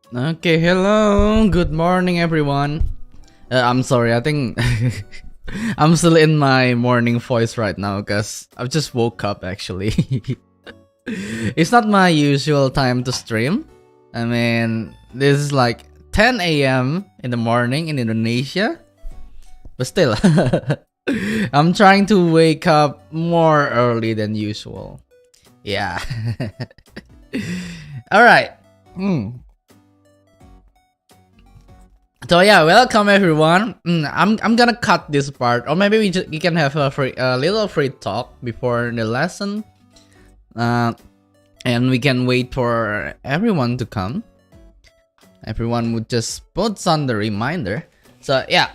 Okay, hello, good morning everyone. I'm sorry, I think I'm still in my morning voice right now because I've just woke up actually. It's not my usual time to stream. I mean, this is like 10 a.m. in the morning in Indonesia, but still, I'm trying to wake up more early than usual. Yeah. Alright. So yeah, welcome everyone. I'm gonna cut this part, or maybe we can have a little free talk before the lesson, and we can wait for everyone to come. Everyone would just put on the reminder. So yeah,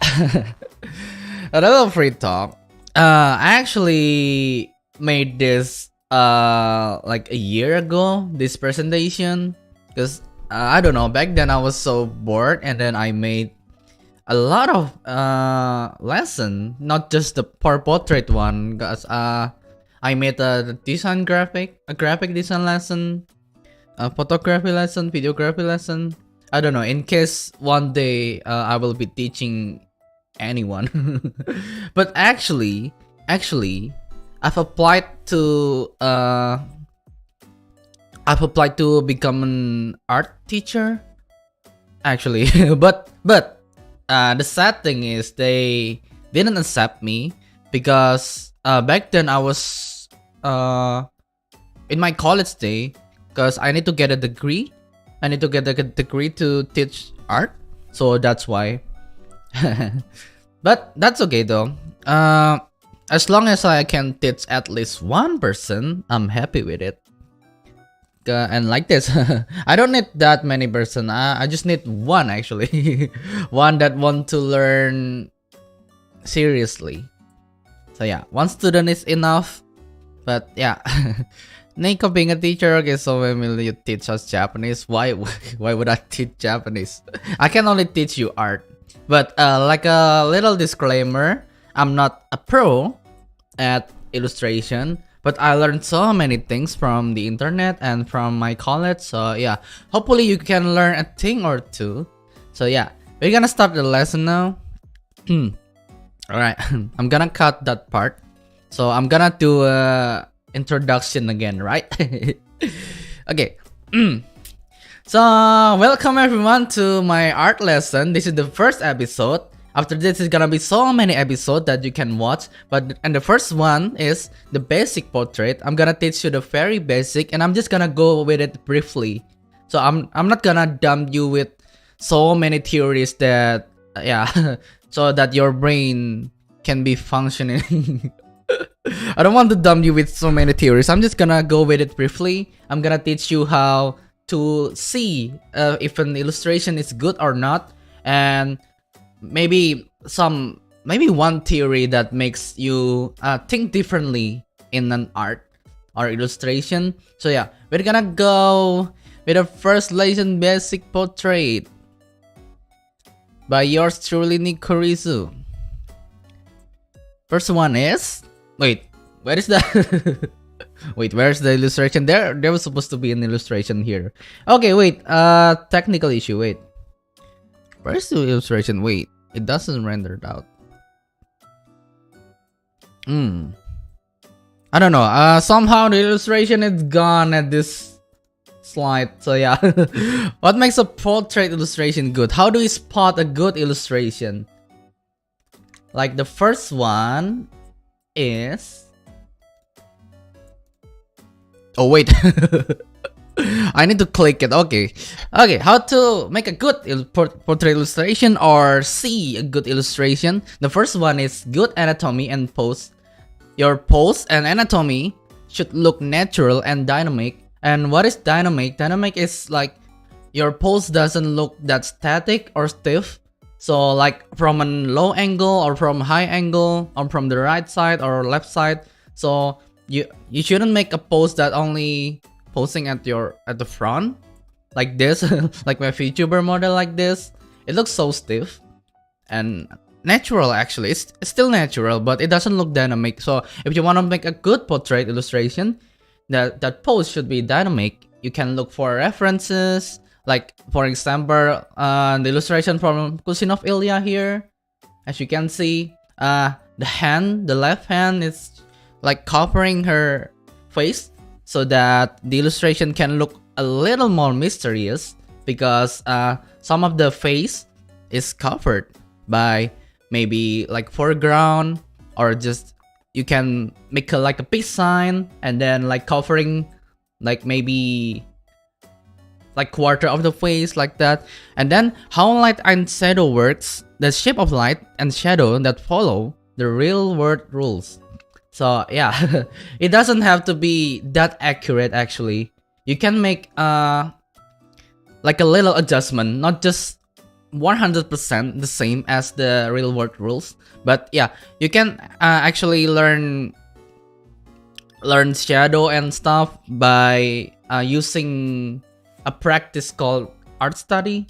a little free talk. I actually made this like a year ago. This presentation, because I don't know, back then I was so bored, and then I made a lot of lesson, not just the portrait one, because I made a graphic design lesson, a photography lesson, videography lesson. I don't know, in case one day I will be teaching anyone. But actually, I've applied to become an art teacher, actually. but the sad thing is they didn't accept me because back then I was in my college day, because I need to get a degree. I need to get a degree to teach art, so that's why. But that's okay though. As long as I can teach at least one person, I'm happy with it. And like this, I don't need that many person. I just need one actually, one that want to learn seriously. So yeah, one student is enough. But yeah, Nico being a teacher. Okay, so when will you teach us Japanese? Why would I teach Japanese? I can only teach you art. But like a little disclaimer, I'm not a pro at illustration, but I learned so many things from the internet and from my college. So yeah, hopefully you can learn a thing or two. So yeah, we're gonna start the lesson now. Alright, I'm gonna cut that part. So I'm gonna do a introduction again, right? Okay. So welcome everyone to my art lesson. This is the first episode. After this is gonna be so many episodes that you can watch, and the first one is the basic portrait. I'm gonna teach you the very basic, and I'm just gonna go with it briefly. So I'm not gonna dump you with so many theories that so that your brain can be functioning. I don't want to dump you with so many theories. I'm just gonna go with it briefly. I'm gonna teach you how to see if an illustration is good or not, and maybe one theory that makes you think differently in an art or illustration. So yeah, we're gonna go with the first lesson, basic portrait by yours truly, Nikorizu. First one is, wait, where is the wait, where's the illustration? There was supposed to be an illustration here. Okay, wait, technical issue. Wait, where's the illustration? Wait, it doesn't render it out. I don't know. Somehow the illustration is gone at this slide. So yeah, what makes a portrait illustration good? How do we spot a good illustration? Like the first one is, oh wait, I need to click it. Okay, how to make a good portrait illustration or see a good illustration? The first one is good anatomy and pose. Your pose and anatomy should look natural and dynamic. And what is dynamic? Dynamic is like your pose doesn't look that static or stiff. So like from a low angle or from high angle or from the right side or left side. So you shouldn't make a pose that only posing at the front like this. Like my VTuber model like this. It looks so stiff and natural. Actually, it's still natural, but it doesn't look dynamic. So if you want to make a good portrait illustration, that pose should be dynamic. You can look for references Like for example, the illustration from cousin of Ilya here, as you can see, the left hand is like covering her face so that the illustration can look a little more mysterious because some of the face is covered by maybe like foreground, or just you can make like a peace sign and then like covering like maybe like quarter of the face like that. And then how light and shadow works, the shape of light and shadow that follow the real world rules. So yeah, it doesn't have to be that accurate actually. You can make like a little adjustment, not just 100% the same as the real world rules, but yeah, you can actually learn shadow and stuff by using a practice called art study.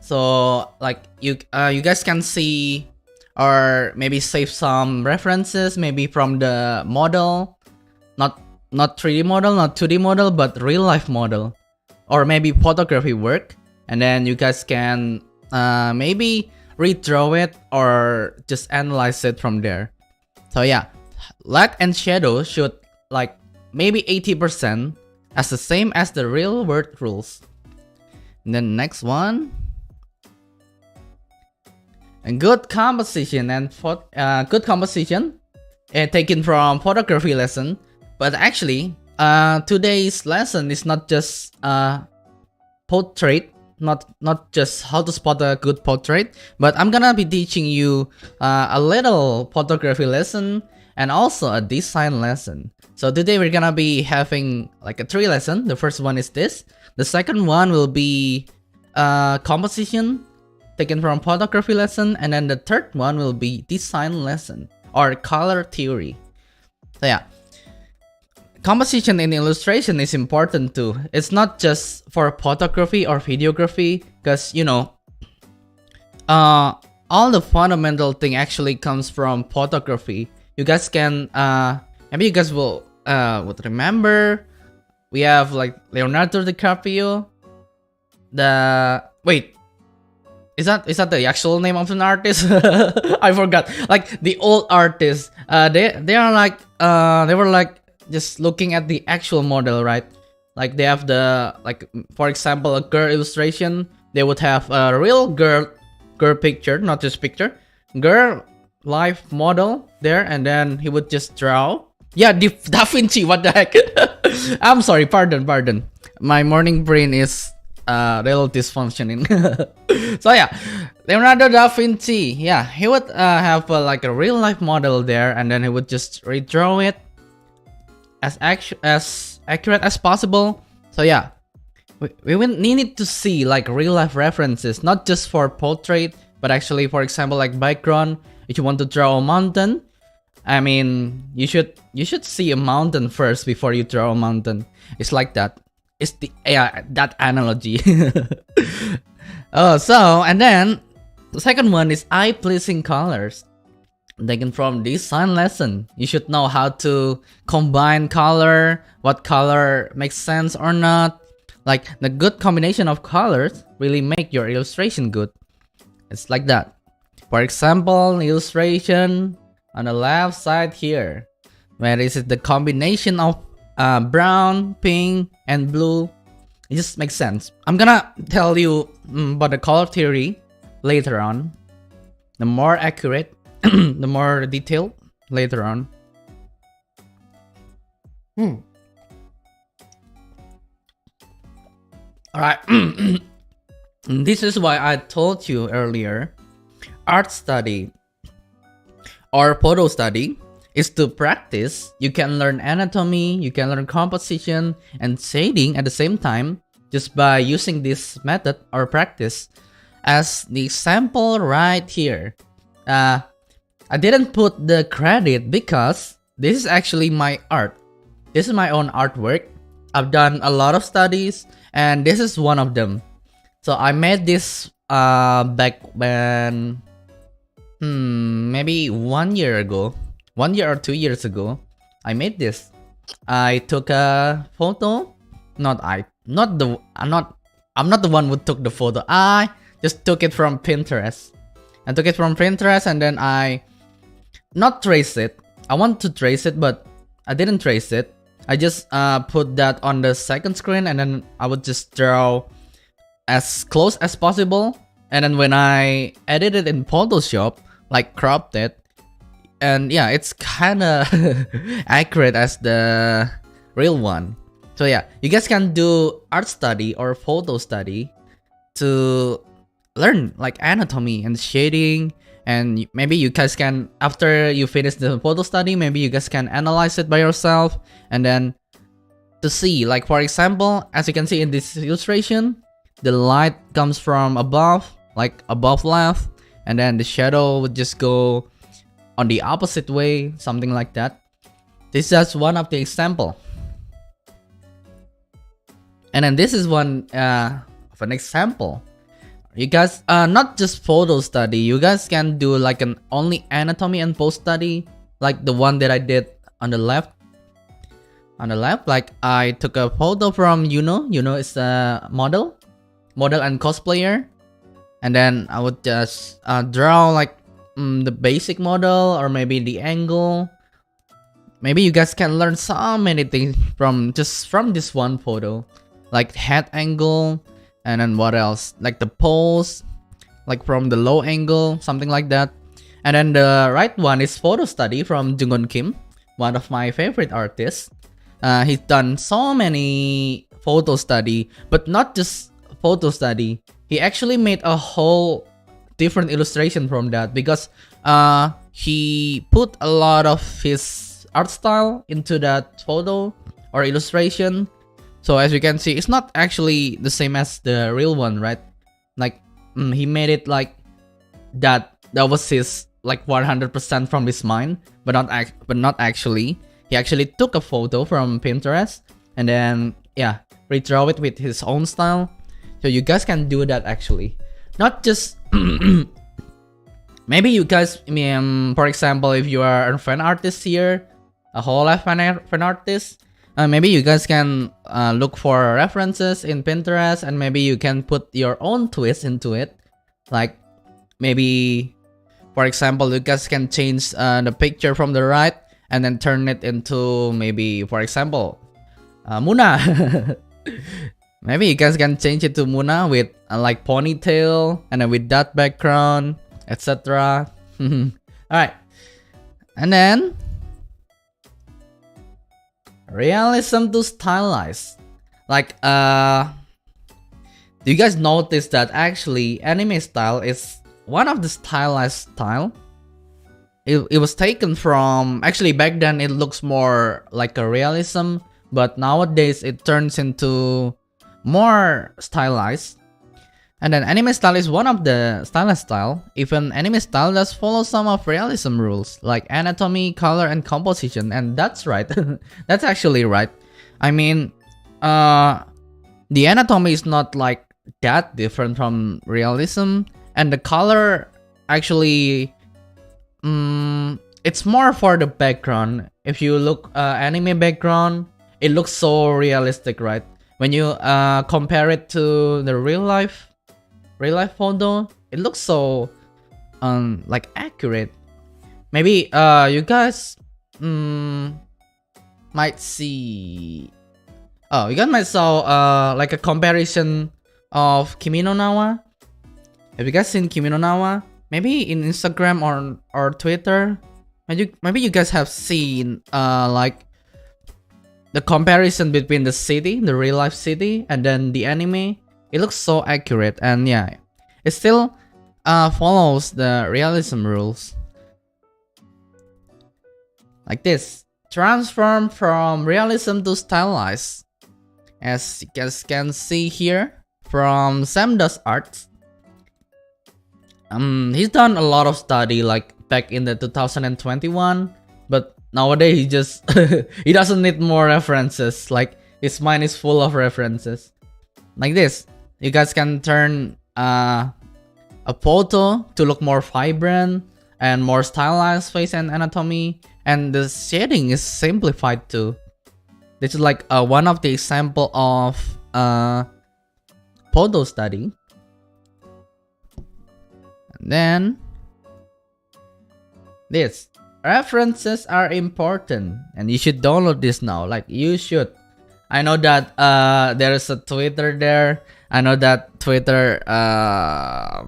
So like you guys can see or maybe save some references maybe from the model, not 3D model, not 2D model, but real life model, or maybe photography work, and then you guys can maybe redraw it or just analyze it from there. So yeah, light and shadow should like maybe 80% as the same as the real world rules. And then next one, and good composition taken from photography lesson. But actually today's lesson is not just portrait, not just how to spot a good portrait, but I'm gonna be teaching you a little photography lesson and also a design lesson. So today we're gonna be having like a 3 lesson. The first one is this. The second one will be composition taken from photography lesson, and then the third one will be design lesson or color theory. So yeah, composition in illustration is important too. It's not just for photography or videography, because you know all the fundamental thing actually comes from photography. You guys can maybe you guys will would remember we have like Leonardo Dicaprio. Is that the actual name of an artist? I forgot. Like the old artists, they are like they were like just looking at the actual model, right? Like they have the, like for example, a girl illustration. They would have a real girl picture, not just picture, girl live model there, and then he would just draw. Yeah, Da Vinci. What the heck? I'm sorry. Pardon. My morning brain is little dysfunctioning. So yeah, Leonardo da Vinci, yeah, he would have like a real life model there, and then he would just redraw it as accurate as possible. So yeah, we will need to see like real life references, not just for portrait, but actually, for example, like background. If you want to draw a mountain, I mean, you should see a mountain first before you draw a mountain. It's like that. It's the that analogy. Oh, so and then the second one is eye-pleasing colors. Taken from design lesson. You should know how to combine color, what color makes sense or not. Like the good combination of colors really make your illustration good. It's like that. For example, illustration on the left side here, where is it the combination of brown, pink, and blue. It just makes sense. I'm gonna tell you about the color theory later on. The more accurate, the more detailed later on. Alright. This is why I told you earlier, art study or photo study is to practice. You can learn anatomy, you can learn composition and shading at the same time just by using this method or practice. As the example right here, I didn't put the credit because this is actually my art. This is my own artwork. I've done a lot of studies and this is one of them. So I made this back when maybe 1 year ago. 1 year or 2 years ago, I made this. I took a photo. Not I'm not the one who took the photo. I just took it from Pinterest. I took it from Pinterest and then I not trace it. I want to trace it, but I didn't trace it. I just put that on the second screen and then I would just draw as close as possible. And then when I edited in Photoshop, like cropped it, and yeah, it's kind of accurate as the real one. So yeah, you guys can do art study or photo study to learn like anatomy and shading, and maybe you guys can, after you finish the photo study, maybe you guys can analyze it by yourself and then to see, like for example, as you can see in this illustration, the light comes from above, like above left, and then the shadow would just go on the opposite way, something like that. This is just one of the example. And then this is one of an example. You guys, not just photo study, you guys can do like an only anatomy and pose study, like the one that I did on the left. On the left, like I took a photo from Yuno is a model and cosplayer, and then I would just draw like the basic model or maybe the angle. Maybe you guys can learn so many things from this one photo, like head angle, and then what else, like the pose, like from the low angle, something like that. And then the right one is photo study from Jungwon Kim, one of my favorite artists. He's done so many photo study, but not just photo study. He actually made a whole different illustration from that, because he put a lot of his art style into that photo or illustration. So as you can see, it's not actually the same as the real one, right? Like he made it like that was his like 100% from his mind, but not actually. He actually took a photo from Pinterest and then yeah, redraw it with his own style. So you guys can do that actually. Not just maybe you guys, for example, if you are a fan artist here, a hololive fan artist, maybe you guys can look for references in Pinterest, and maybe you can put your own twist into it. Like maybe, for example, you guys can change the picture from the right and then turn it into maybe, for example, Moona. Maybe you guys can change it to Moona with like ponytail and then with that background, etc. Alright. And then realism to stylize. Like do you guys notice that actually anime style is one of the stylized style? It was taken from, actually back then it looks more like a realism, but nowadays it turns into more stylized. And then anime style is one of the stylized style. Even anime style does follow some of realism rules like anatomy, color, and composition, and that's right. That's actually right. I mean, the anatomy is not like that different from realism, and the color actually it's more for the background. If you look anime background, it looks so realistic, right? When you compare it to the real life photo, it looks so like accurate. Maybe you guys might see, you guys might saw like a comparison of Kimi no Na wa. Have you guys seen Kimi no Na wa? Maybe in Instagram or Twitter. Maybe you guys have seen like the comparison between the city, the real life city, and then the anime. It looks so accurate, and yeah, it still follows the realism rules. Like this. Transform from realism to stylized. As you guys can see here from Sam Does Arts. He's done a lot of study like back in the 2021, but nowadays he just he doesn't need more references. Like his mind is full of references. Like this, you guys can turn a photo to look more vibrant and more stylized face and anatomy, and the shading is simplified too. This is like one of the example of photo study. And then this references are important, and you should download this now. Like you should. I know that there is a Twitter there. I know that Twitter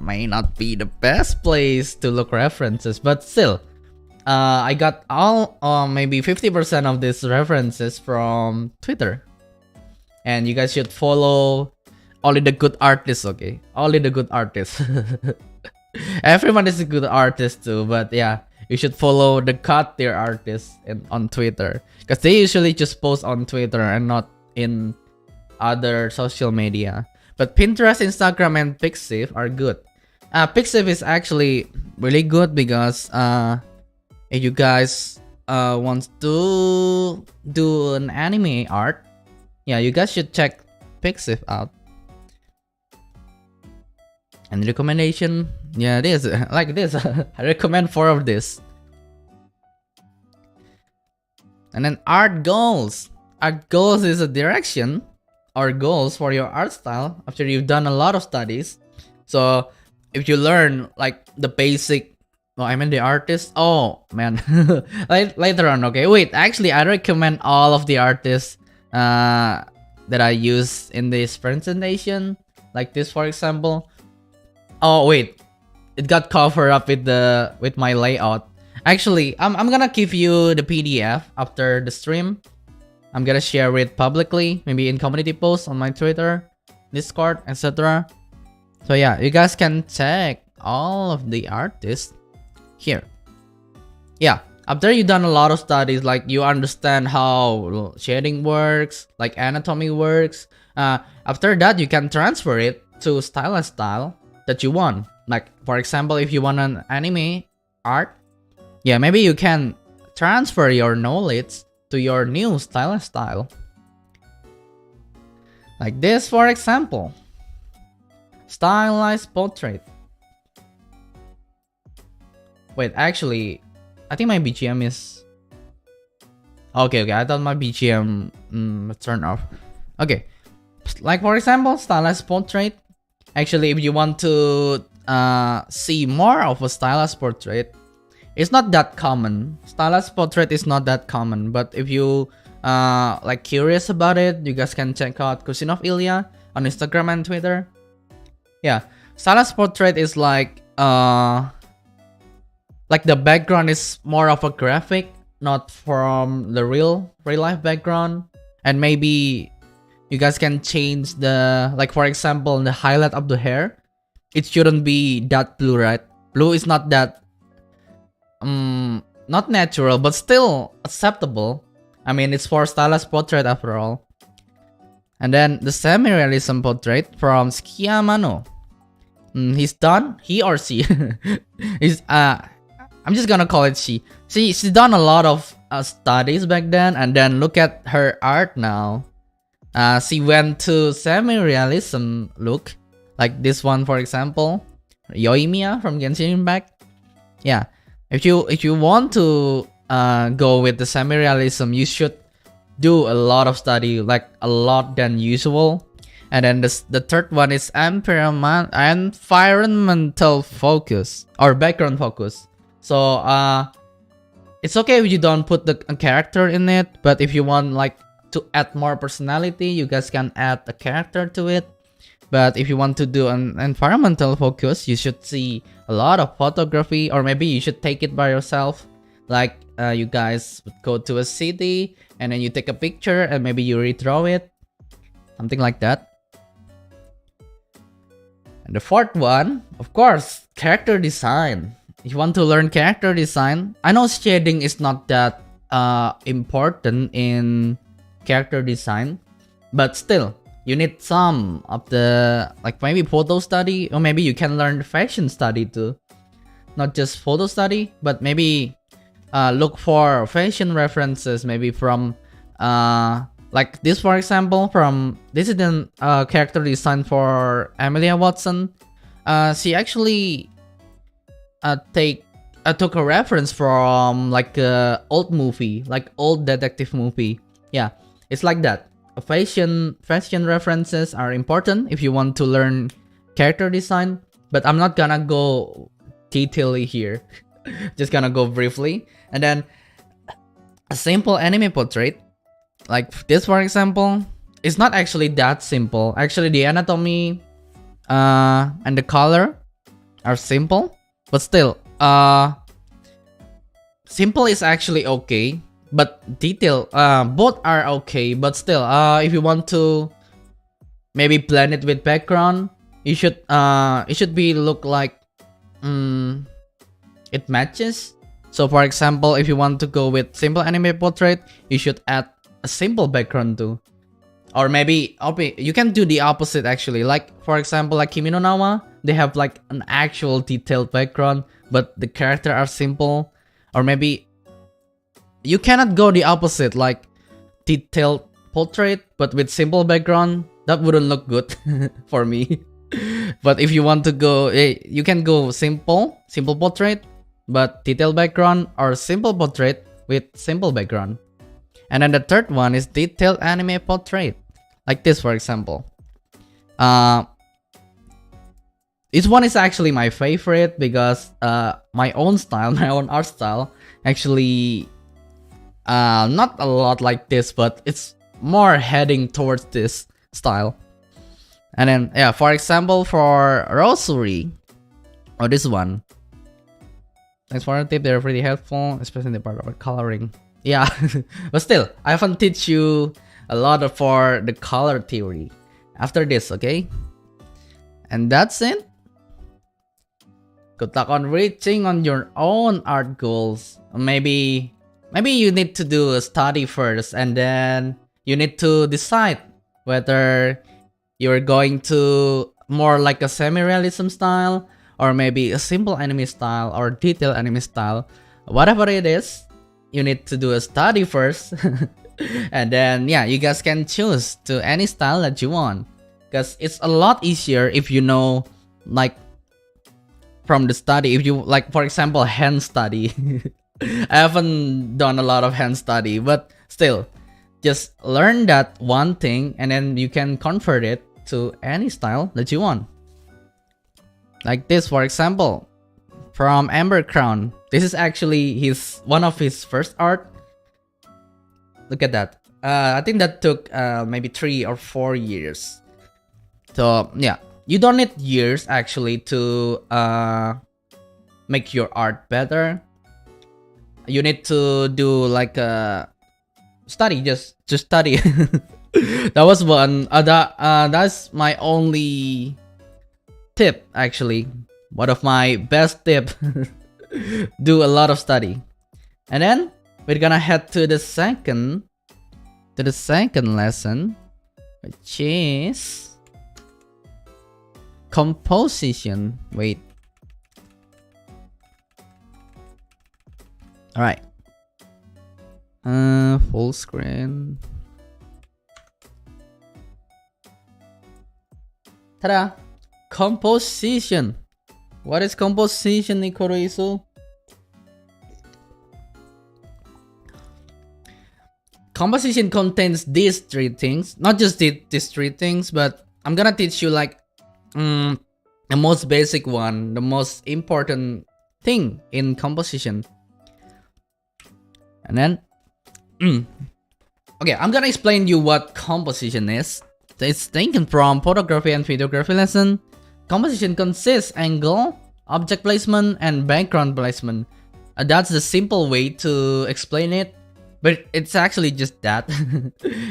may not be the best place to look references, but still, I got all maybe 50% of these references from Twitter. And you guys should follow only the good artists, okay? Only the good artists. Everyone is a good artist too, but yeah, you should follow the cut tier artists on Twitter, because they usually just post on Twitter and not in other social media. But Pinterest, Instagram, and Pixiv are good. Pixiv is actually really good because if you guys want to do an anime art, yeah, you guys should check Pixiv out. And recommendation, yeah, this like this. I recommend 4 of this. And then art goals. Art goals is a direction or goals for your art style after you've done a lot of studies. So if you learn like the basic, well, I mean the artist. Oh man, later on. Okay, wait. Actually, I recommend all of the artists that I use in this presentation, like this, for example. Oh wait, it got covered up with my layout. Actually, I'm gonna give you the PDF after the stream. I'm gonna share it publicly, maybe in community posts on my Twitter, Discord, etc. So yeah, you guys can check all of the artists here. Yeah, after you've done a lot of studies, like you understand how shading works, like anatomy works. After that, you can transfer it to style and style that you want. Like for example, if you want an anime art, yeah, maybe you can transfer your knowledge to your new style and style. Like this, for example. Stylized portrait. Wait, actually, I think my BGM is... Okay, I thought my BGM turned off. Okay, like for example, stylized portrait. Actually, if you want to see more of a stylized portrait, it's not that common. Stylized portrait is not that common, but if you like curious about it, you guys can check out Cousin of Ilya on Instagram and Twitter. Yeah, stylized portrait is like the background is more of a graphic, not from the real life background, and maybe you guys can change the, like for example, the highlight of the hair. It shouldn't be that blue, right? Blue is not that not natural, but still acceptable. I mean, it's for stylized portrait after all. And then the semi-realism portrait from Schiamano. He's done, he or she. He's I'm just gonna call it she. She's done a lot of studies back then, and then look at her art now. She went to semi-realism look, like this one for example, Yoimiya from Genshin Impact. Yeah. If you want to go with the semi-realism, you should do a lot of study, like a lot than usual. And then the third one is environmental focus or background focus. So it's okay if you don't put a character in it, but if you want like to add more personality, you guys can add a character to it. But if you want to do an environmental focus, you should see a lot of photography, or maybe you should take it by yourself. Like you guys would go to a city and then you take a picture and maybe you redraw it. Something like that. And the fourth one, of course, character design. If you want to learn character design, I know shading is not that important in character design, but still, you need some of the, like maybe photo study, or maybe you can learn fashion study too. Not just photo study, but maybe look for fashion references, maybe from like this for example, from this is the character design for Emilia Watson. She actually took a reference from like a old movie, like old detective movie. Yeah, it's like that. fashion references are important if you want to learn character design, but I'm not gonna go detailedly here. Just gonna go briefly. And then a simple anime portrait like this, for example, is not actually that simple. Actually, the anatomy and the color are simple, but still simple is actually okay, but detail both are okay, but still if you want to maybe blend it with background, you should it should be look like it matches. So for example, if you want to go with simple anime portrait, you should add a simple background too. Or maybe you can do the opposite actually. Like for example, like Kimi no Na wa, they have like an actual detailed background, but the character are simple. Or maybe you cannot go the opposite, like detailed portrait but with simple background. That wouldn't look good for me. But if you want to go, you can go simple portrait but detailed background, or simple portrait with simple background. And then the third one is detailed anime portrait, like this, for example. This one is actually my favorite because my own style, my own art style, actually not a lot like this, but it's more heading towards this style. And then yeah, for example, for Rosary, or this one. Thanks for the tip, they're pretty helpful, especially in the part of coloring. Yeah, but still, I haven't teach you a lot for the color theory after this, okay? And that's it. Good luck on reaching on your own art goals. Maybe you need to do a study first, and then you need to decide whether you're going to more like a semi-realism style, or maybe a simple anime style, or detailed anime style. Whatever it is, you need to do a study first. And then yeah, you guys can choose to any style that you want, because it's a lot easier if you know, like from the study. If you like, for example, hand study. I haven't done a lot of hand study, but still, just learn that one thing and then you can convert it to any style that you want. Like this, for example, from Amber Crown. This is actually one of his first art. Look at that. I think that took maybe 3 or 4 years. So yeah, you don't need years actually to make your art better. You need to do like a study, just study. That was one. That's my only tip actually. One of my best tip. Do a lot of study. And then we're gonna head to the second lesson, which is composition. Wait. All right. Full screen. Ta-da! Composition. What is composition, Nikoroisu? Composition contains these 3 things. Not just these 3 things, but I'm gonna teach you like the most basic one, the most important thing in composition. And then okay, I'm gonna explain you what composition is. It's taken from photography and videography lesson. Composition consists angle, object placement, and background placement. That's the simple way to explain it, but it's actually just that.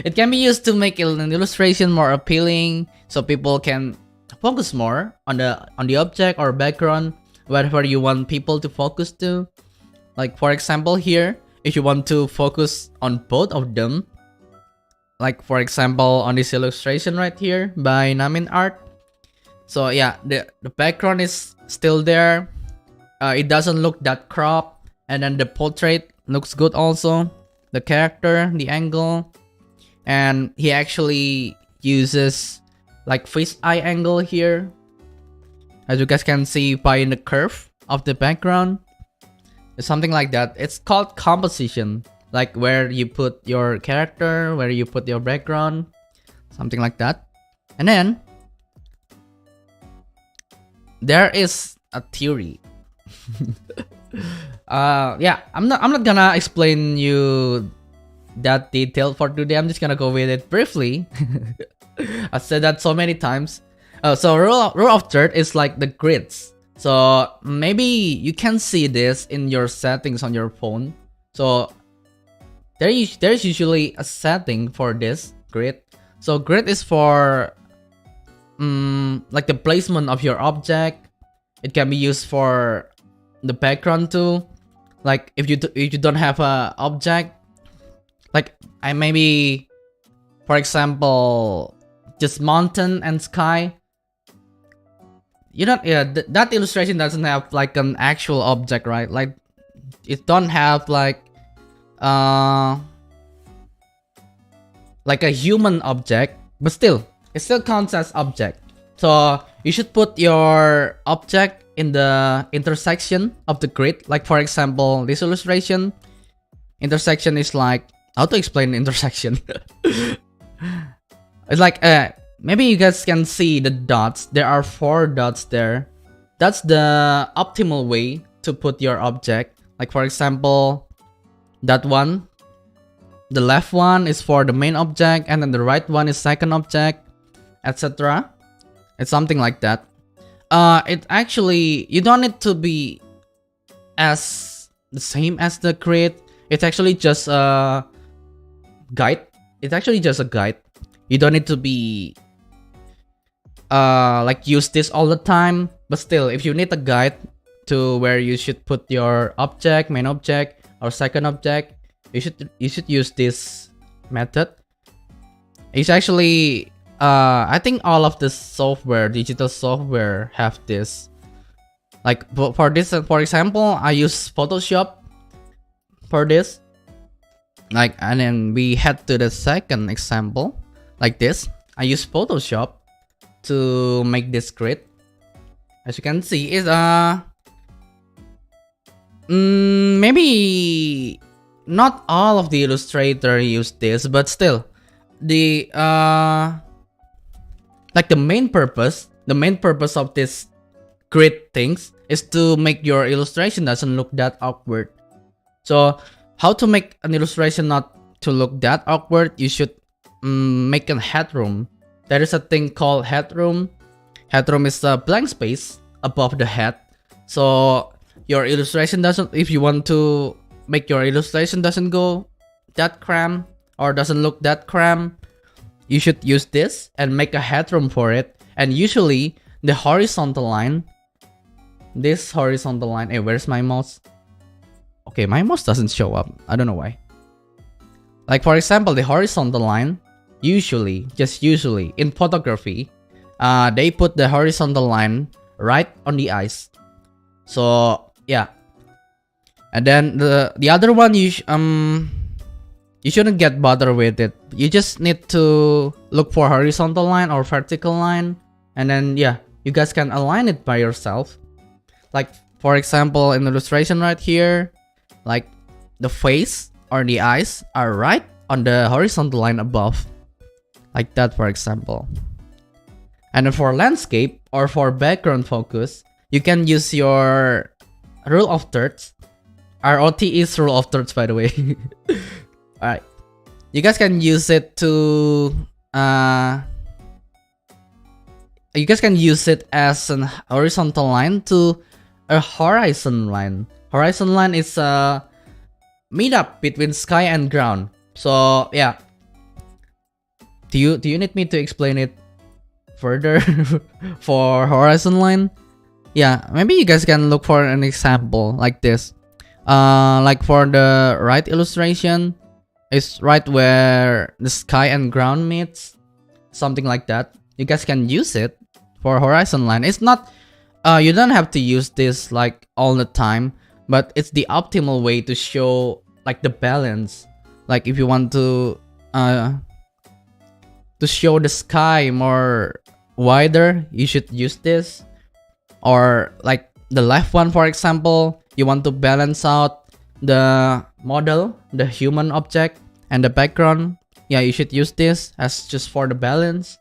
It can be used to make an illustration more appealing, so people can focus more on the object or background, whatever you want people to focus to. Like for example here, if you want to focus on both of them, like for example on this illustration right here by Namin Art. So yeah, the background is still there. It doesn't look that cropped, and then the portrait looks good also. The character, the angle, and he actually uses like fish eye angle here, as you guys can see by the curve of the background. It's something like that. It's called composition, like where you put your character, where you put your background. something like that. And then there is a theory. Yeah, I'm not gonna explain you that detail for today. I'm just gonna go with it briefly. I said that so many times. So rule of third is like the grids. So maybe you can see this in your settings on your phone. So there's usually a setting for this grid. So grid is for like the placement of your object. It can be used for the background too. Like if you don't have a object, like I maybe, for example, just mountain and sky. You don't, yeah, that illustration doesn't have like an actual object, right? Like it don't have like a human object, but still it still counts as object. So you should put your object in the intersection of the grid. Like for example, this illustration, intersection is like, how to explain intersection? It's like maybe you guys can see the dots. There are 4 dots there. That's the optimal way to put your object. Like for example, that one, the left one is for the main object, and then the right one is second object, etc. It's something like that. It actually, you don't need to be as the same as the grid. It's actually just a guide. It's actually just a guide. You don't need to be like use this all the time. But still, if you need a guide to where you should put your object, main object or second object, you should use this method. It's actually I think all of the software, digital software, have this. Like for this, for example, I use Photoshop for this. Like, and then we head to the second example, like this. I use Photoshop to make this grid. As you can see, is maybe not all of the illustrator use this, but still, the like the main purpose of this grid things is to make your illustration doesn't look that awkward. So how to make an illustration not to look that awkward? You should make a headroom. There is a thing called headroom. Headroom is a blank space above the head. So your illustration doesn't, if you want to make your illustration doesn't go that cram or doesn't look that cram, you should use this and make a headroom for it. And usually the horizontal line, this horizontal line, hey, where's my mouse? Okay, my mouse doesn't show up. I don't know why. Like for example, the horizontal line, usually, just usually in photography, they put the horizontal line right on the eyes. So yeah. And then the other one, you shouldn't get bothered with it. You just need to look for horizontal line or vertical line, and then yeah, you guys can align it by yourself. Like for example, in the illustration right here, like the face or the eyes are right on the horizontal line above, like that, for example. And then for landscape or for background focus, you can use your rule of thirds. ROT is rule of thirds, by the way. Alright, you guys can use it to you guys can use it as an horizontal line to a horizon line. Horizon line is a meet up between sky and ground. So yeah, do you need me to explain it further for horizon line? Yeah, maybe you guys can look for an example like this. Like for the right illustration, it's right where the sky and ground meets, something like that. You guys can use it for horizon line. It's not, you don't have to use this like all the time, but it's the optimal way to show like the balance. Like if you want to show the sky more wider, you should use this. Or like the left one, for example, you want to balance out the model, the human object, and the background. yeah, you should use this as just for the balance.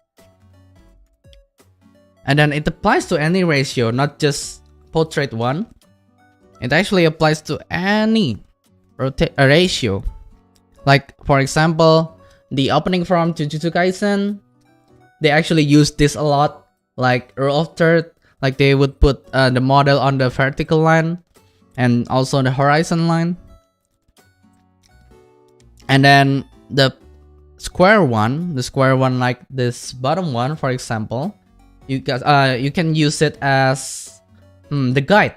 And then it applies to any ratio, not just portrait one. It actually applies to any ratio. Like for example, the opening from Jujutsu Kaisen, they actually use this a lot. Like rule of third, like they would put the model on the vertical line and also the horizon line. And then the square one like this bottom one, for example, you can use it as the guide.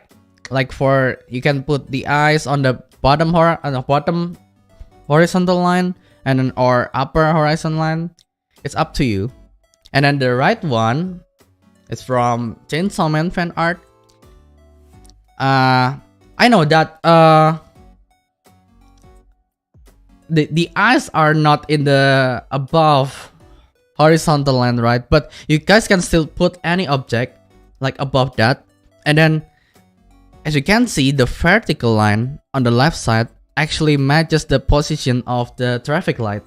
Like for, you can put the eyes on the bottom horizontal line and then or upper horizon line. It's up to you. And then the right one is from Chainsaw Man fan art. I know that the eyes are not in the above horizontal line, right? But you guys can still put any object like above that. And then as you can see, the vertical line on the left side actually matches the position of the traffic light.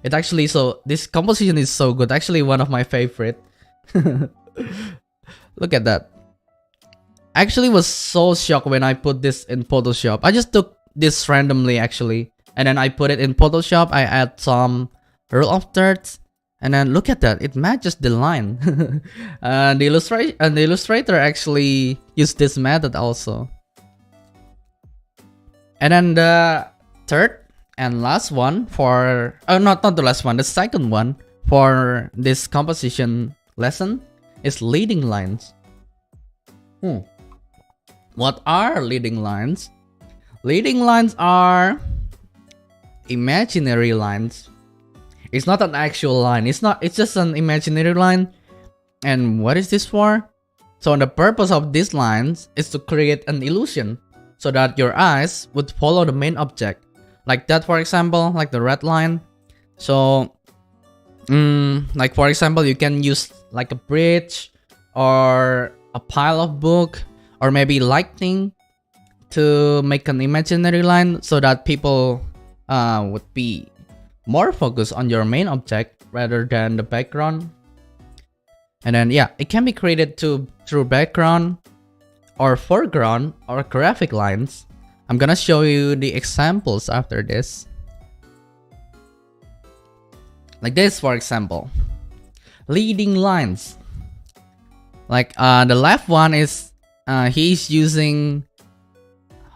It actually, so this composition is so good. Actually one of my favorite. Look at that. I actually was so shocked when I put this in Photoshop. I just took this randomly actually, and then I put it in Photoshop. I add some rule of thirds, and then look at that, it matches the line. The illustrator actually used this method also. And then the third and last one for not the last one, the second one for this composition lesson is leading lines. What are leading lines? Leading lines are imaginary lines. It's not an actual line. It's just an imaginary line. And what is this for? So the purpose of these lines is to create an illusion so that your eyes would follow the main object. Like that, for example, like the red line. So like for example, you can use like a bridge or a pile of book or maybe lightning to make an imaginary line so that people would be more focused on your main object rather than the background. And then yeah, it can be created through background or foreground or graphic lines. I'm gonna show you the examples after this. Like this, for example, leading lines. Like the left one is he's using,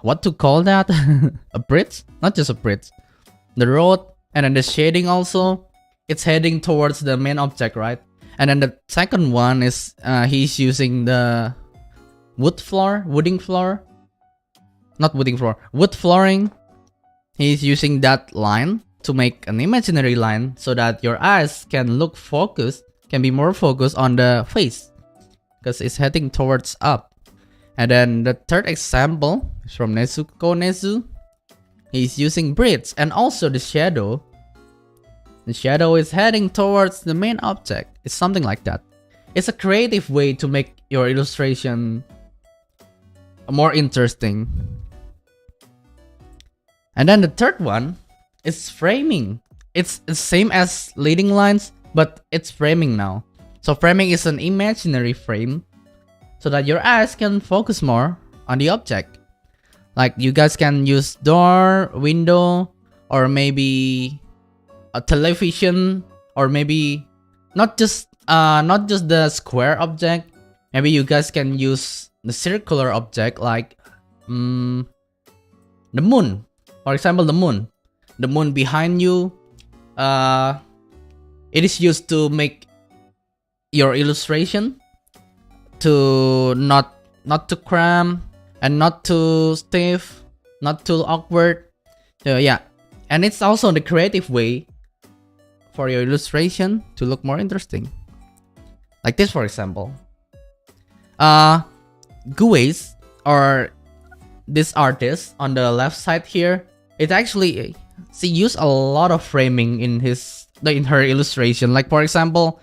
what to call that? A bridge? Not just a bridge. The road, and then the shading also. It's heading towards the main object, right? And then the second one is he's using the wood flooring. He's using that line to make an imaginary line so that your eyes can look focused, can be more focused on the face because it's heading towards up. And then the third example is from Nezuko Nezu. He's using bridge and also the shadow. The shadow is heading towards the main object. It's something like that. It's a creative way to make your illustration more interesting. And then the third one is framing. It's the same as leading lines, but it's framing now. So framing is an imaginary frame so that your eyes can focus more on the object. Like you guys can use door, window, or maybe a television, or maybe not just the square object. Maybe you guys can use the circular object like the moon. For example, the moon behind you. It is used to make your illustration to not too cram and not too stiff, not too awkward. So yeah, and it's also the creative way for your illustration to look more interesting. Like this, for example. Guiz, or this artist on the left side here, it actually, she used a lot of framing in her illustration. Like for example,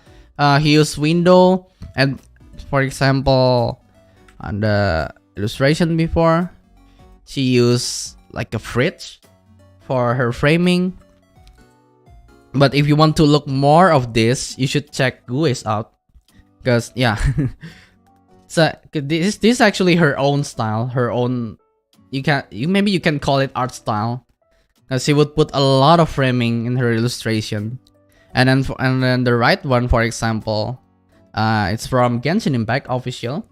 he used window, and for example, on the illustration before, she used like a fridge for her framing. But if you want to look more of this, you should check Gui's out. Because, yeah. So, this is actually her own style. Her own... Maybe you can call it art style. Because she would put a lot of framing in her illustration. And then the right one, for example, it's from Genshin Impact official.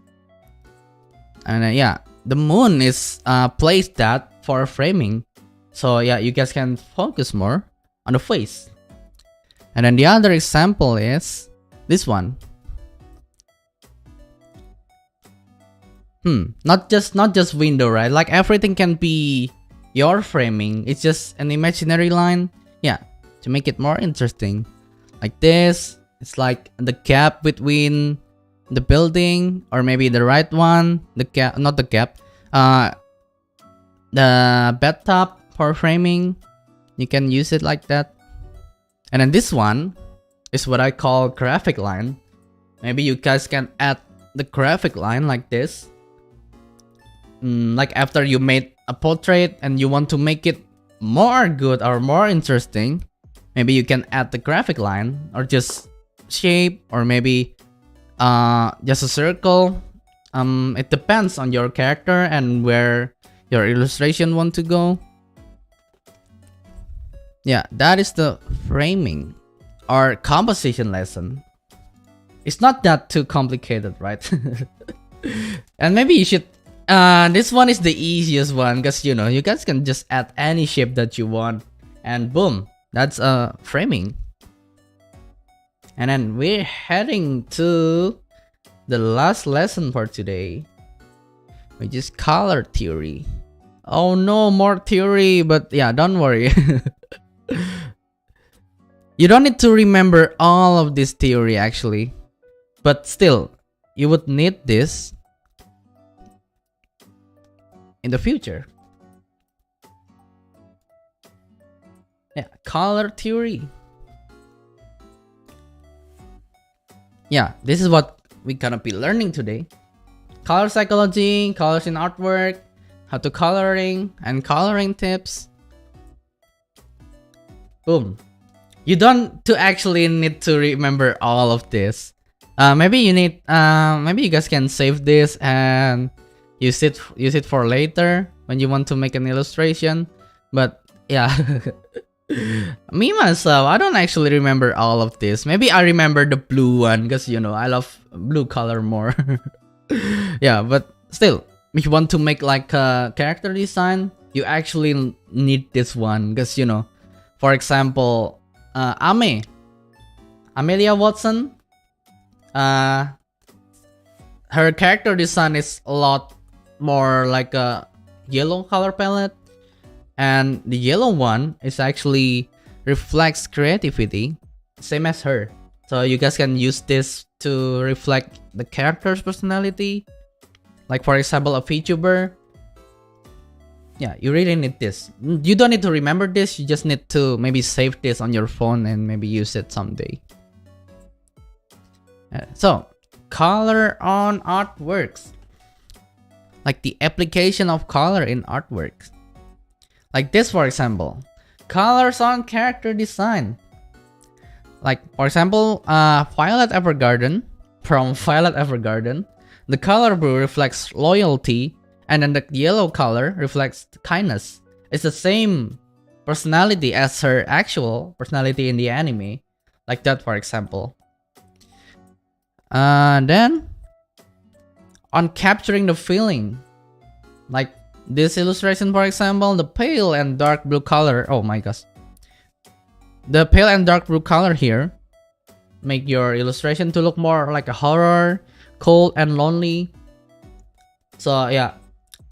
And yeah, the moon is placed that for framing. So yeah, you guys can focus more on the face. And then the other example is this one. Not just window, right? Like everything can be your framing. It's just an imaginary line. Yeah, to make it more interesting. Like this, it's like the gap between the building, or maybe the right one, the gap, not the gap, the bathtub for framing. You can use it like that. And then this one is what I call graphic line. Maybe you guys can add the graphic line like this. Like after you made a portrait and you want to make it more good or more interesting, maybe you can add the graphic line or just shape, or maybe just a circle. It depends on your character and where your illustration want to go. Yeah, that is the framing or composition lesson. It's not that too complicated, right? And maybe you should this one is the easiest one, because you know, you guys can just add any shape that you want and boom, that's framing. And then we're heading to the last lesson for today, which is color theory. Oh no, more theory, but yeah, don't worry. You don't need to remember all of this theory actually, but still, you would need this in the future. Yeah, color theory. Yeah, this is what we're gonna be learning today. Color psychology, colors in artwork, how to coloring, and coloring tips. Boom. You don't actually need to remember all of this. Maybe you need maybe you guys can save this and use it for later when you want to make an illustration. But yeah. Me myself, I don't actually remember all of this. Maybe I remember the blue one because you know I love blue color more. Yeah, but still, if you want to make like a character design, you actually need this one because you know, for example, Amelia Watson, her character design is a lot more like a yellow color palette. And the yellow one is actually reflects creativity, same as her. So you guys can use this to reflect the character's personality. Like for example, a VTuber. Yeah, you really need this. You don't need to remember this, you just need to maybe save this on your phone and maybe use it someday. So, color on artworks. Like the application of color in artworks. Like this, for example, colors on character design. Like, for example, Violet Evergarden, from Violet Evergarden, the color blue reflects loyalty, and then the yellow color reflects kindness. It's the same personality as her actual personality in the anime. Like that, for example. Then, on capturing the feeling, like this illustration, for example, the pale and dark blue color. Oh my gosh. The pale and dark blue color here make your illustration to look more like a horror, cold and lonely. So yeah,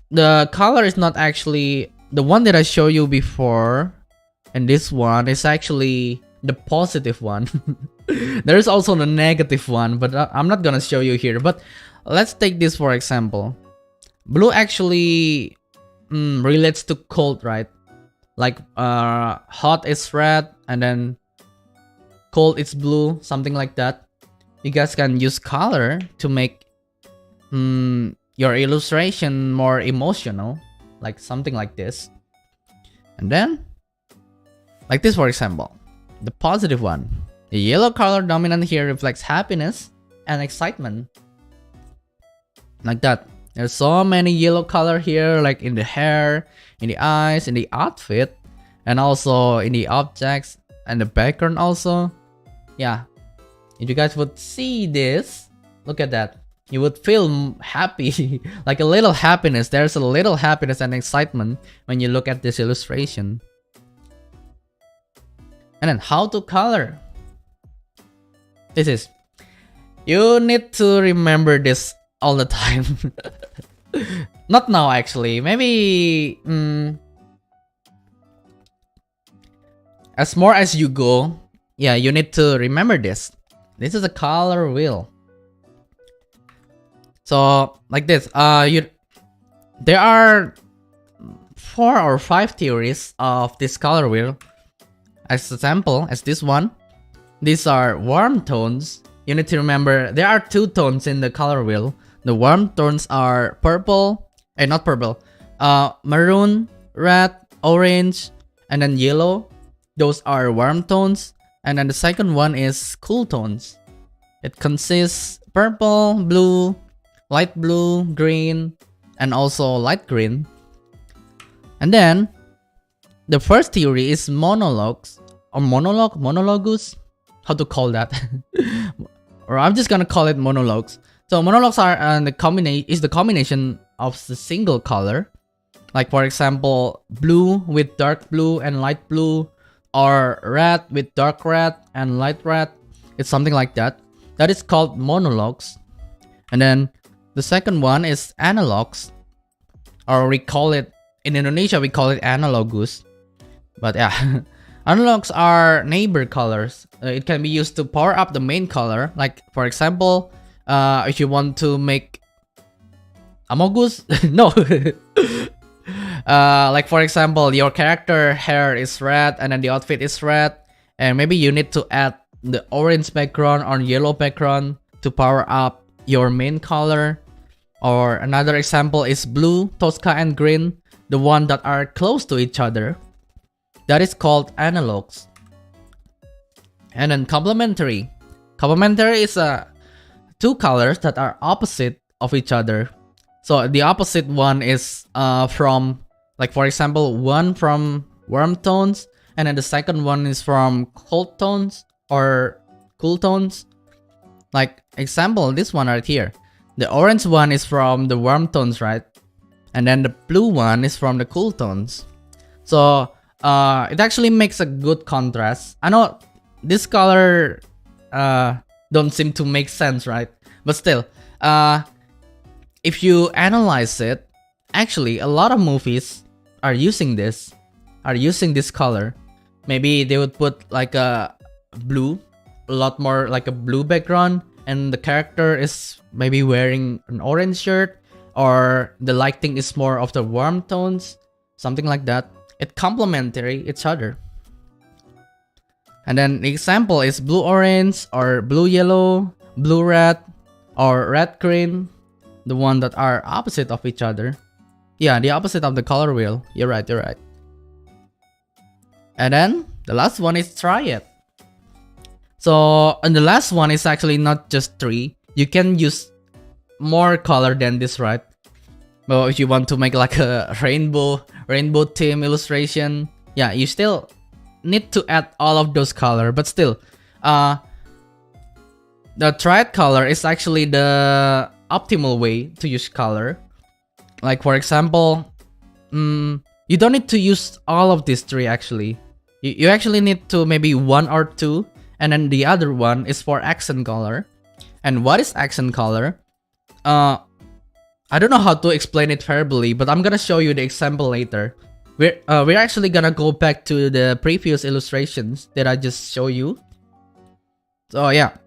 the color is not actually the one that I showed you before, and this one is actually the positive one. There is also the negative one, but I'm not gonna show you here. But let's take this for example. Blue actually relates to cold, right? Like hot is red and then cold is blue, something like that. You guys can use color to make your illustration more emotional, like something like this. And then like this, for example, the positive one. The yellow color dominant here reflects happiness and excitement. Like that. There's so many yellow color here, like in the hair, in the eyes, in the outfit, and also in the objects and the background also. Yeah. If you guys would see this, look at that. You would feel happy, like a little happiness. There's a little happiness and excitement when you look at this illustration. And then how to color. This is, you need to remember this all the time. Not now actually, maybe as more as you go, yeah, you need to remember this. This is a color wheel. So like this, there are 4 or 5 theories of this color wheel. As example, as this one, these are warm tones. You need to remember there are 2 tones in the color wheel. The warm tones are purple, not purple, maroon, red, orange, and then yellow. Those are warm tones. And then the second one is cool tones. It consists purple, blue, light blue, green, and also light green. And then the first theory is monologues or monologus. How to call that? Or I'm just gonna call it monologues. So monologues are the combination of the single color. Like for example, blue with dark blue and light blue, or red with dark red and light red. It's something like that. That is called monologues. And then the second one is analogs, or we call it, in Indonesia we call it analogus. But yeah, analogs are neighbor colors. It can be used to power up the main color. Like for example, if you want to make Amogus, no. Like for example, your character hair is red and then the outfit is red, and maybe you need to add the orange background or yellow background to power up your main color. Or another example is blue, Tosca, and green, the one that are close to each other. That is called analogs. And then complementary. Complementary is 2 colors that are opposite of each other. So the opposite one is from, like for example, one from warm tones, and then the second one is from cold tones or cool tones. Like example, this one right here. The orange one is from the warm tones, right? And then the blue one is from the cool tones. So it actually makes a good contrast. I know this color don't seem to make sense, right? But still, if you analyze it, actually a lot of movies are using this color. Maybe they would put like a blue, a lot more like a blue background, and the character is maybe wearing an orange shirt, or the lighting is more of the warm tones, something like that. It complementary each other. And then the example is blue orange, or blue yellow, blue red, or red green, the one that are opposite of each other. Yeah, the opposite of the color wheel. You're right. And then the last one is triad. So, and the last one is actually not just 3. You can use more color than this, right? Well, if you want to make like a rainbow theme illustration, yeah, you still need to add all of those color. But still, the triad color is actually the optimal way to use color. Like for example, you don't need to use all of these 3 actually. You actually need to maybe 1 or 2. And then the other one is for accent color. And what is accent color? I don't know how to explain it verbally, but I'm gonna show you the example later. We're actually gonna go back to the previous illustrations that I just showed you. So yeah,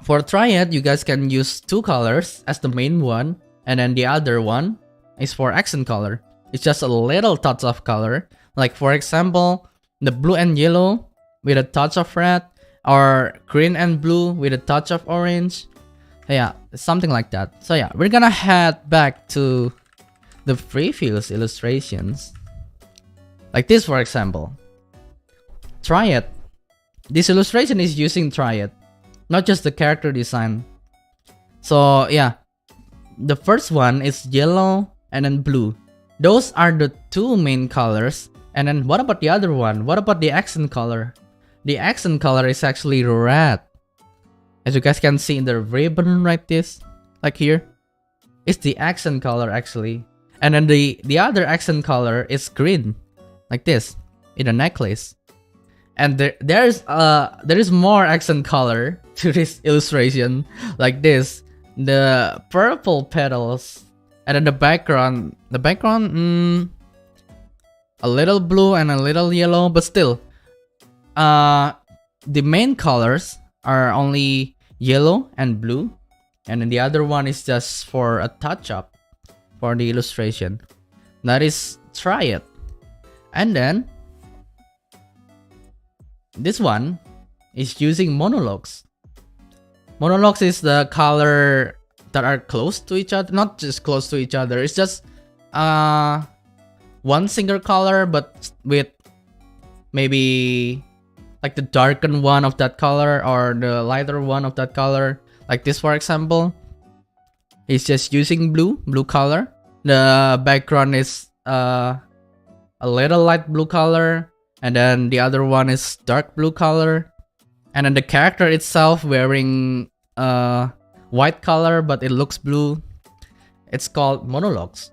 for triad, you guys can use 2 colors as the main one, and then the other one is for accent color. It's just a little touch of color. Like for example, the blue and yellow with a touch of red, or green and blue with a touch of orange. Yeah, something like that. So yeah, we're gonna head back to the previous illustrations. Like this, for example. Triad. this illustration is using Triad, not just the character design. So yeah, the first one is yellow and then blue. Those are the two main colors. And then what about the other one? What about the accent color? The accent color is actually red. As you guys can see in the ribbon right this, like here. It's the accent color actually. And then the other accent color is green, like this, in a necklace. And there is more accent color to this illustration, like this. The purple petals, and then the background, a little blue and a little yellow, but still, the main colors are only yellow and blue, and then the other one is just for a touch-up for the illustration. That is Triad. And then this one is using monologues. Monologues is the color that are close to each other, not just close to each other. It's just one single color, but with maybe like the darkened one of that color or the lighter one of that color. Like this, for example, it's just using blue color. The background is a little light blue color, and then the other one is dark blue color, and then the character itself wearing white color, but it looks blue. It's called monologues.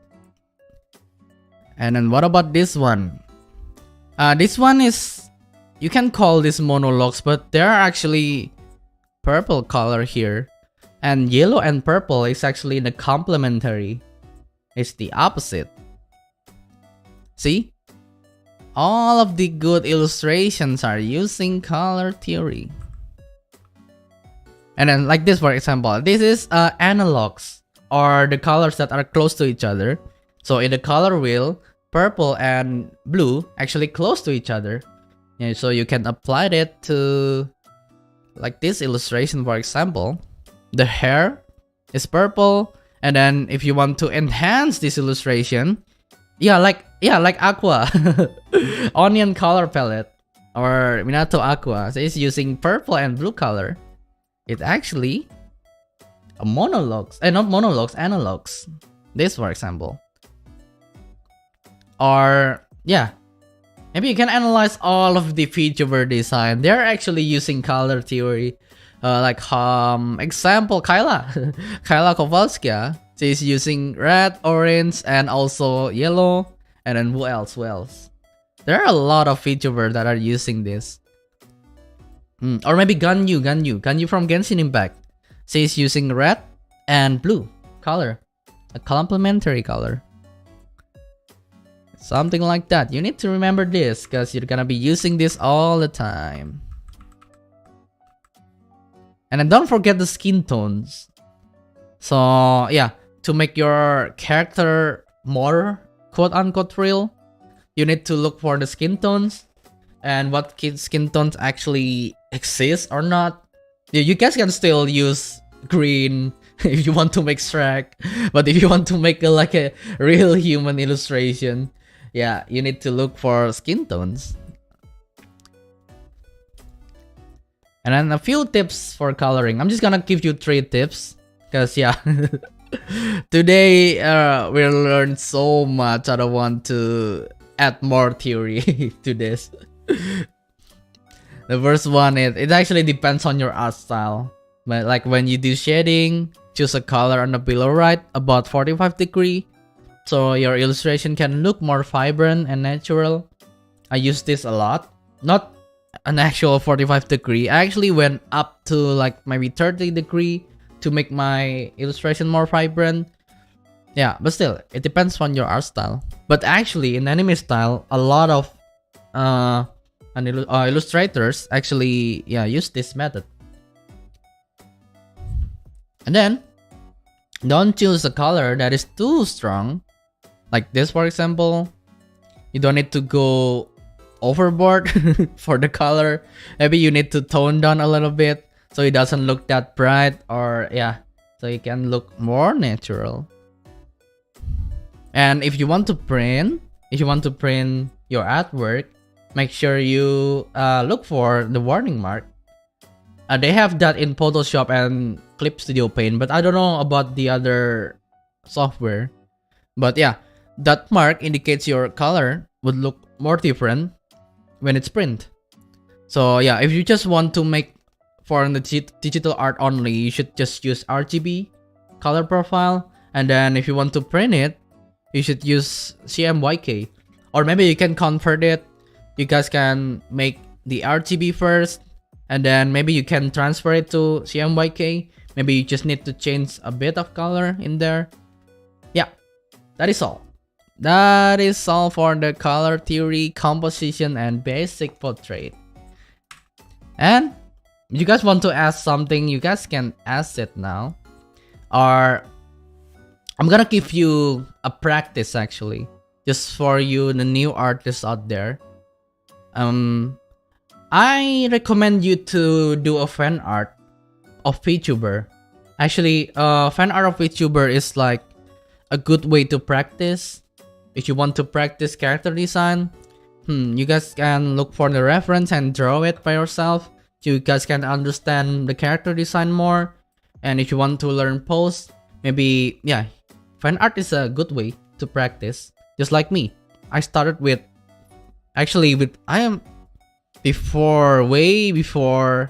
And then what about this one? This one is, you can call this monologues, but there are actually purple color here, and yellow and purple is actually the complementary. It's the opposite. See? All of the good illustrations are using color theory. And then like this, for example, this is analogs, or the colors that are close to each other. So in the color wheel, purple and blue actually close to each other. Yeah, so you can apply it to like this illustration, for example. The hair is purple, and then if you want to enhance this illustration, like Aqua onion color palette or Minato Aqua, so it's using purple and blue color. It's actually a monologues, not monologues, analogs. This, for example. Or yeah, maybe you can analyze all of the VTuber design. They're actually using color theory. Like example, Kyla Kowalska. She's using red, orange, and also yellow. And then who else? There are a lot of VTubers that are using this. Or maybe Ganyu from Genshin Impact. She's using red and blue color, a complementary color. Something like that. You need to remember this because you're gonna be using this all the time. And then don't forget the skin tones. So yeah, to make your character more quote-unquote real, you need to look for the skin tones and what skin tones actually exist or not. You guys can still use green if you want to make Shrek, but if you want to make like a real human illustration, yeah, you need to look for skin tones. And then a few tips for coloring. I'm just gonna give you 3 tips because yeah, today we'll learn so much. I don't want to add more theory to this. The first one is, it actually depends on your art style. But like when you do shading, choose a color on the below right about 45 degrees. So your illustration can look more vibrant and natural. I use this a lot. Not an actual 45 degree. I actually went up to like maybe 30 degree to make my illustration more vibrant. Yeah, but still, it depends on your art style. But actually, in anime style, a lot of illustrators actually use this method. And then, don't choose a color that is too strong. Like this, for example. You don't need to go overboard for the color. Maybe you need to tone down a little bit so it doesn't look that bright, or so it can look more natural. And if you want to print your artwork, make sure you look for the warning mark. They have that in Photoshop and Clip Studio Paint, but I don't know about the other software. But yeah, that mark indicates your color would look more different when it's print. So yeah, if you just want to make for the digital art only, you should just use RGB color profile. And then if you want to print it, you should use CMYK. Or maybe you can convert it. You guys can make the RGB first, and then maybe you can transfer it to CMYK. Maybe you just need to change a bit of color in there. Yeah, that is all. That is all for the color theory, composition, and basic portrait. And if you guys want to ask something, you guys can ask it now. Or I'm gonna give you a practice actually, just for you, the new artists out there. I recommend you to do a fan art of VTuber. Actually, fan art of VTuber is like a good way to practice. If you want to practice character design, you guys can look for the reference and draw it by yourself. So you guys can understand the character design more. And if you want to learn pose, maybe, yeah, fan art is a good way to practice. Just like me, I started with, actually with, way before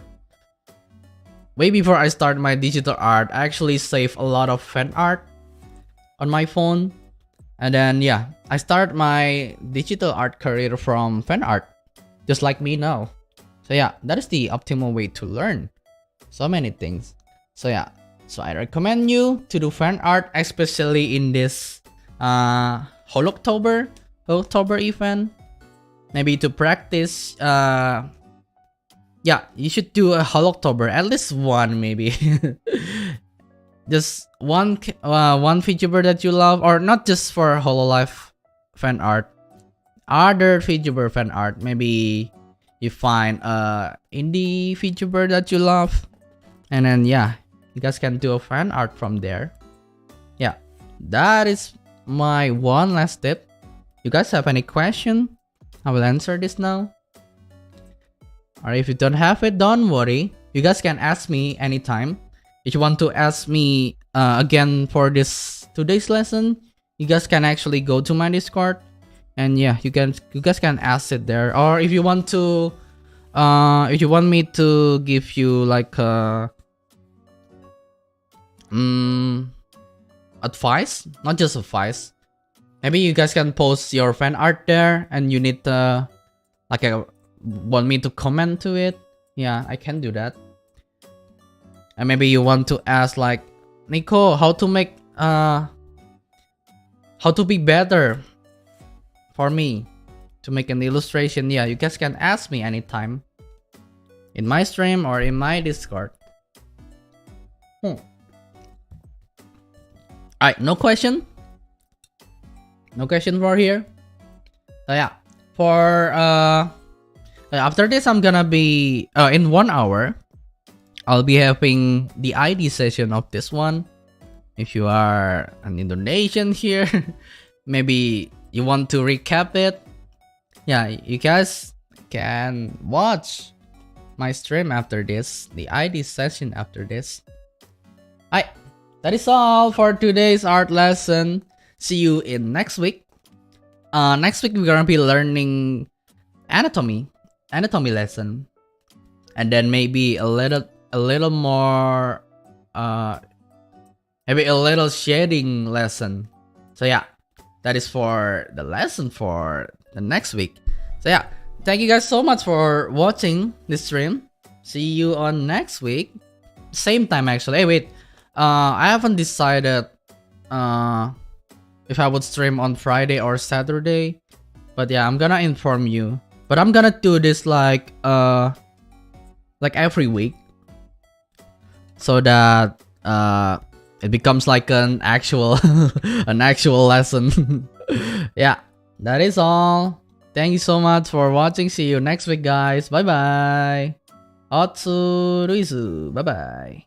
I started my digital art, I actually saved a lot of fan art on my phone. And then yeah, I started my digital art career from fan art, just like me now. So yeah, that is the optimal way to learn so many things. So yeah, so I recommend you to do fan art, especially in this October event. Maybe to practice, yeah, you should do a October, at least one maybe. Just one VTuber that you love, or not just for hololive fan art, other VTuber fan art. Maybe you find a indie VTuber that you love, and then yeah, you guys can do a fan art from there. Yeah, that is my one last tip. You guys have any question? I will answer this now. Or if you don't have it, don't worry. You guys can ask me anytime. If you want to ask me again for this today's lesson, you guys can actually go to my Discord, and yeah, you guys can ask it there. Or if you want to, if you want me to give you like advice, not just advice. Maybe you guys can post your fan art there, and you need want me to comment to it. Yeah, I can do that. And maybe you want to ask like, Nico, how to make how to be better for me to make an illustration. Yeah, you guys can ask me anytime in my stream or in my Discord. Alright, no question. No question for here. So yeah, for after this, I'm gonna be in 1 hour. I'll be having the ID session of this one. If you are an Indonesian here, maybe you want to recap it. Yeah, you guys can watch my stream after this, the ID session after this. Alright, that is all for today's art lesson. See you in next week. Next week we're gonna be learning anatomy lesson, and then maybe a little more, maybe a little shading lesson. So yeah, that is for the lesson for the next week. So yeah, thank you guys so much for watching this stream. See you on next week, same time actually. Hey, wait, I haven't decided if I would stream on Friday or Saturday, but yeah, I'm gonna inform you. But I'm gonna do this like every week, so that it becomes like an actual lesson. Yeah, that is all. Thank you so much for watching. See you next week, guys. Bye bye. Otsu Ruizu. Bye bye.